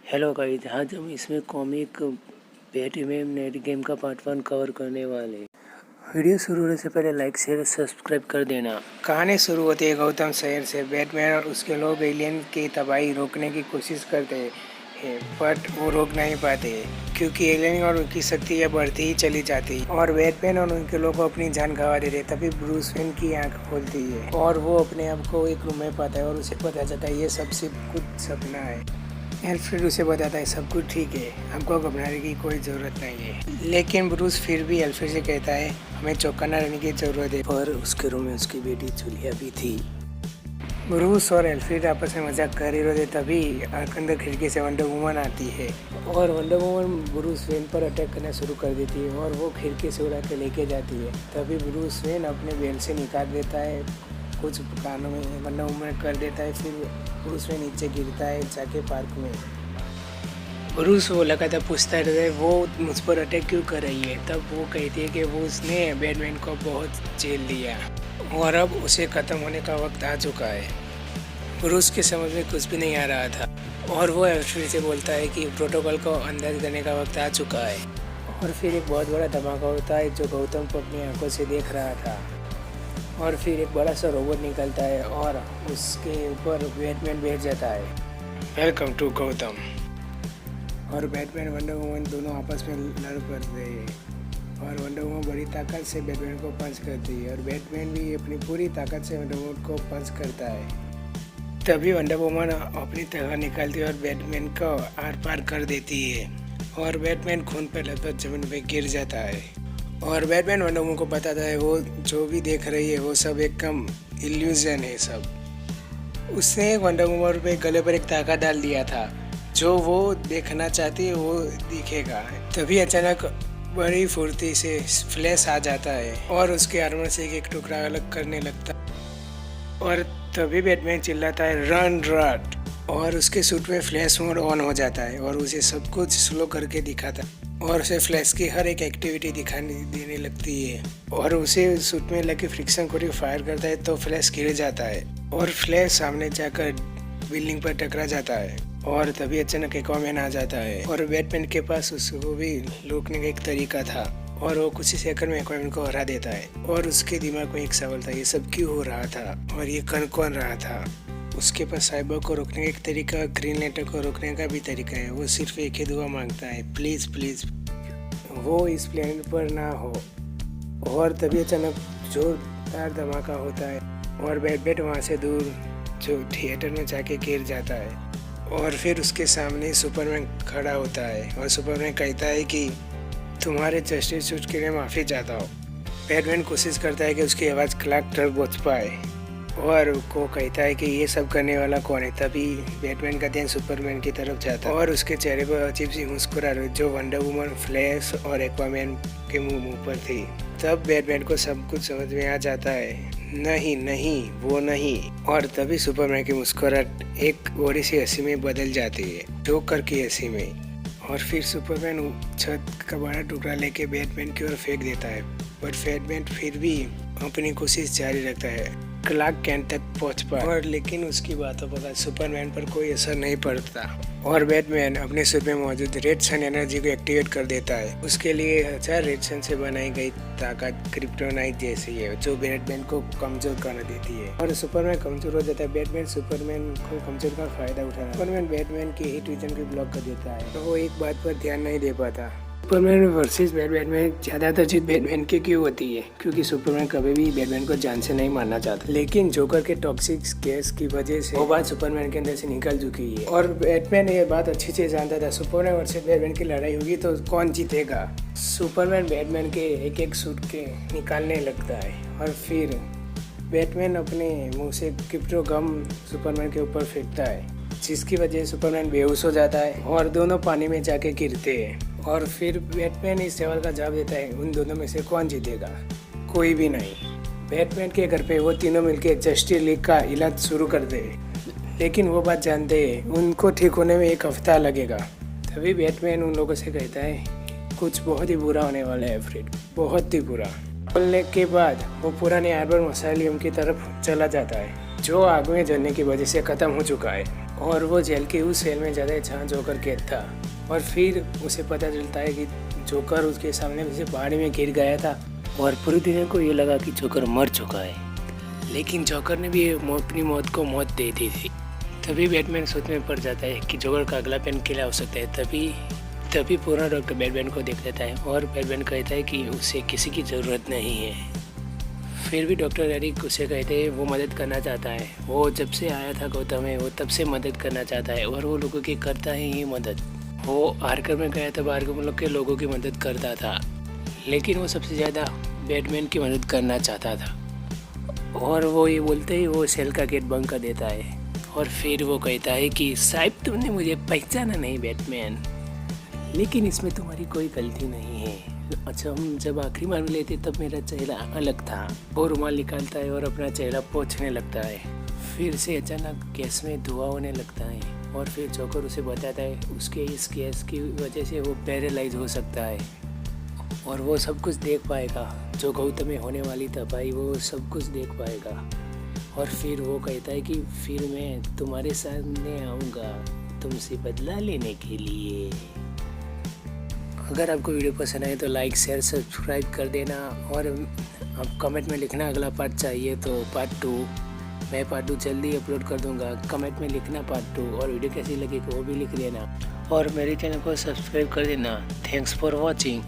Hello guys, आज हम इसमें कॉमिक बैटमैन नेट गेम का पार्ट 1 कवर करने वाले। वीडियो शुरू होने से पहले लाइक शेयर सब्सक्राइब कर देना। कहानी शुरू होती है गौतम शहर से। बैटमैन और उसके लोग एलियन की तबाही रोकने की कोशिश करते हैं, बट वो रोक नहीं पाते क्योंकि एलियन और उनकी शक्ति बढ़ती ही चली जाती है और बैटमैन और उनके लोग अपनी जान गंवा देते। तभी ब्रूस वेन की आंख खोलती है और वो अपने आप को एक रूम में पाता है और उसे पता चलता है ये सब सिर्फ कुछ सपना है। एल्फ्रेड उसे बताता है सब कुछ ठीक है, हमको घबराने की कोई ज़रूरत नहीं है। लेकिन ब्रूस फिर भी एल्फ्रेड से कहता है हमें चौकन्ना रहने की ज़रूरत है। पर उसके रूम में उसकी बेटी जूलिया भी थी। ब्रूस और एल्फ्रेड आपस में मजाक कर रहे थे, तभी अंदर खिड़की से वंडर वुमन आती है और वंडर वुमन ब्रूस वेन पर अटैक करना शुरू कर देती है और वो खिड़की से उड़ा के लेके जाती है। तभी ब्रूस वेन अपने बेल्ट से निकाल देता है, कुछ कानों में वंडर वुमन कर देता है। फिर ब्रूस वेन नीचे गिरता है जाके पार्क में। ब्रूस वो लगातार पूछता रहता है वो मुझ पर अटैक क्यों कर रही है। तब वो कहती है कि वो उसने बैटमैन को बहुत जेल दिया और अब उसे ख़त्म होने का वक्त आ चुका है। ब्रूस के समझ में कुछ भी नहीं आ रहा था और वो एल्फ्रेड से बोलता है कि प्रोटोकॉल को अंदाज करने का वक्त आ चुका है। और फिर एक बहुत बड़ा धमाका होता है जो गौतम को अपनी आंखों से देख रहा था और फिर एक बड़ा सा रोबोट निकलता है और उसके ऊपर बैटमैन बैठ जाता है। Welcome to Gautam. और बैटमैन वंडर वुमन दोनों आपस में लड़ पड़ते हैं और वंडर वुमन बड़ी ताकत से बैटमैन को पंच करती है और बैटमैन भी अपनी पूरी ताकत से वंडर वुमन को पंच करता है। तभी वंडर वुमन अपनी तरह निकलती है और बैटमैन को आर पार कर देती है और बैटमैन खून पर लथपथ जमीन पे गिर जाता है और बैटमैन वंडर वुमन को बताता है वो जो भी देख रही है वो सब एक कम इल्यूजन है सब। उसने वंडर वुमन पे गले पर एक ताका डाल दिया था, जो वो देखना चाहती है वो दिखेगा। तभी अचानक बड़ी फुर्ती से फ्लैश आ जाता है और उसके आर्मर से एक टुकड़ा अलग करने लगता है और तभी बैटमैन चिल्लाता है रन रट और उसके सूट में फ्लैश मोड ऑन हो जाता है और उसे सब कुछ स्लो करके दिखाता है और उसे फ्लैश की हर एक एक्टिविटी दिखाने देने लगती है और उसे सूट में लगे फ्रिक्शन को फायर करता है तो फ्लैश गिर जाता है और फ्लैश सामने जाकर बिल्डिंग पर टकरा जाता है और तभी अचानक एक्वामैन आ जाता है और बैटमैन के पास उसको भी रोकने का एक तरीका था और वो कुछ ही सेकंड में एक्वामैन को हरा देता है और उसके दिमाग में एक सवाल था ये सब क्यों हो रहा था और ये कर कौन रहा था। उसके पास साइबर को रोकने का एक तरीका, ग्रीन लैंटर्न को रोकने का भी तरीका है। वो सिर्फ एक ही दुआ मांगता है, प्लीज़ प्लीज़ वो इस प्लेनेट पर ना हो। और तभी अचानक जोरदार धमाका होता है और बैटमैन वहाँ से दूर जो थिएटर में जाके गिर जाता है और फिर उसके सामने सुपरमैन खड़ा होता है और सुपरमैन कहता है कि तुम्हारे जस्टिस सूट के लिए माफ़ी चाहता हूँ। बैटमैन कोशिश करता है कि उसकी आवाज़ क्लार्क तक पहुँच पाए और को कहता है कि ये सब करने वाला कौन है। तभी बैटमैन का ध्यान सुपरमैन की तरफ जाता है और उसके चेहरे पर अजीब सी मुस्कुराहट जो वंडर वुमन, फ्लैश और एक्वामैन के मुंह पर थी। तब बैटमैन को सब कुछ समझ में आ जाता है, नहीं नहीं वो नहीं। और तभी सुपरमैन की मुस्कुराहट एक बड़ी सी हंसी में बदल जाती है, जोकर की हंसी में। और फिर सुपरमैन छत का बड़ा टुकड़ा लेके बैटमैन की ओर फेंक देता है पर बैटमैन फिर भी अपनी कोशिश जारी रखता है क्लार्क कैंट तक पहुंच पाए और लेकिन उसकी बातों पर सुपरमैन पर कोई असर नहीं पड़ता और बैटमैन अपने सूट में मौजूद रेड सन एनर्जी को एक्टिवेट कर देता है। उसके लिए 1000 रेड सन से बनाई गई ताकत क्रिप्टोनाइट जैसी है जो बैटमैन को कमजोर कर देती है और सुपरमैन कमजोर हो जाता है। बैटमैन सुपरमैन को कमजोर का फायदा उठाता है। सुपरमैन बैटमैन की हिट विजन को ब्लॉक कर देता है तो वो एक बात पर ध्यान नहीं दे पाता। सुपरमैन वर्सेस बैटमैन में ज़्यादातर जीत बैटमैन की क्यों होती है क्योंकि सुपरमैन कभी भी बैटमैन को जान से नहीं मारना चाहता, लेकिन जोकर के टॉक्सिक गैस की वजह से वो बात सुपरमैन के अंदर से निकल चुकी है और बैटमैन ये बात अच्छी से जानता था। सुपरमैन वर्सेस बैटमैन की लड़ाई होगी तो कौन जीतेगा। सुपरमैन बैटमैन के एक एक सूट के निकालने लगता है और फिर बैटमैन अपने मुँह से क्रिप्टो गम सुपरमैन के ऊपर फेंकता है जिसकी वजह से सुपरमैन बेहोश हो जाता है और दोनों पानी में जाके गिरते हैं। और फिर बैटमैन इस सवाल का जवाब देता है उन दोनों में से कौन जीतेगा, कोई भी नहीं। बैटमैन के घर पे वो तीनों मिलके जस्टिस लीग का इलाज शुरू कर दे, लेकिन वो बात जानते हैं उनको ठीक होने में 1 हफ्ता लगेगा। तभी बैटमैन उन लोगों से कहता है कुछ बहुत ही बुरा होने वाला है फ्रेड, बहुत ही बुरा। बोलने के बाद वो पुराने आर्बर मसाइलियम की तरफ चला जाता है जो आग में जलने की वजह से ख़त्म हो चुका है। और वो जेल के उस सेल में ज़्यादा जहाँ जोकर कैद था। और फिर उसे पता चलता है कि जोकर उसके सामने से पहाड़ी में गिर गया था और पूरी दुनिया को ये लगा कि जोकर मर चुका है, लेकिन जोकर ने भी अपनी मौत को मौत दे दी थी। तभी बैटमैन सोच में पड़ जाता है कि जोकर का अगला पेन किला हो सकता है। तभी पूरा डॉक्टर बैटमैन को देख लेता है और बैटमैन कहता है कि उसे किसी की ज़रूरत नहीं है। फिर भी डॉक्टर एरिक उसे कहते हैं वो मदद करना चाहता है। वो जब से आया था गौतम में वो तब से मदद करना चाहता है और वो लोगों की करता है ये मदद। वो आर्कम में गया तब आर्कम लोग के लोगों की मदद करता था, लेकिन वो सबसे ज़्यादा बैटमैन की मदद करना चाहता था। और वो ये बोलते ही वो सेल का गेट बंद कर देता है और फिर वो कहता है कि शायद तुमने मुझे पहचाना नहीं बैटमैन, लेकिन इसमें तुम्हारी कोई गलती नहीं है। अच्छा, हम जब आखिरी बार मिले थे तब मेरा चेहरा अलग था। वो रुमाल निकालता है और अपना चेहरा पोंछने लगता है। फिर से अचानक गैस में धुआं होने लगता है और फिर जोकर उसे बताता है उसके इस गैस की वजह से वो पैरालाइज हो सकता है और वो सब कुछ देख पाएगा। जो गौतम में होने वाली तबाही वो सब कुछ देख पाएगा। और फिर वो कहता है कि फिर मैं तुम्हारे सामने आऊँगा तुमसे बदला लेने के लिए। अगर आपको वीडियो पसंद आए तो लाइक शेयर सब्सक्राइब कर देना और आप कमेंट में लिखना अगला पार्ट चाहिए तो पार्ट 2। मैं पार्ट 2 जल्दी अपलोड कर दूंगा। कमेंट में लिखना पार्ट 2 और वीडियो कैसी लगी वो भी लिख देना और मेरे चैनल को सब्सक्राइब कर देना। Thanks for watching.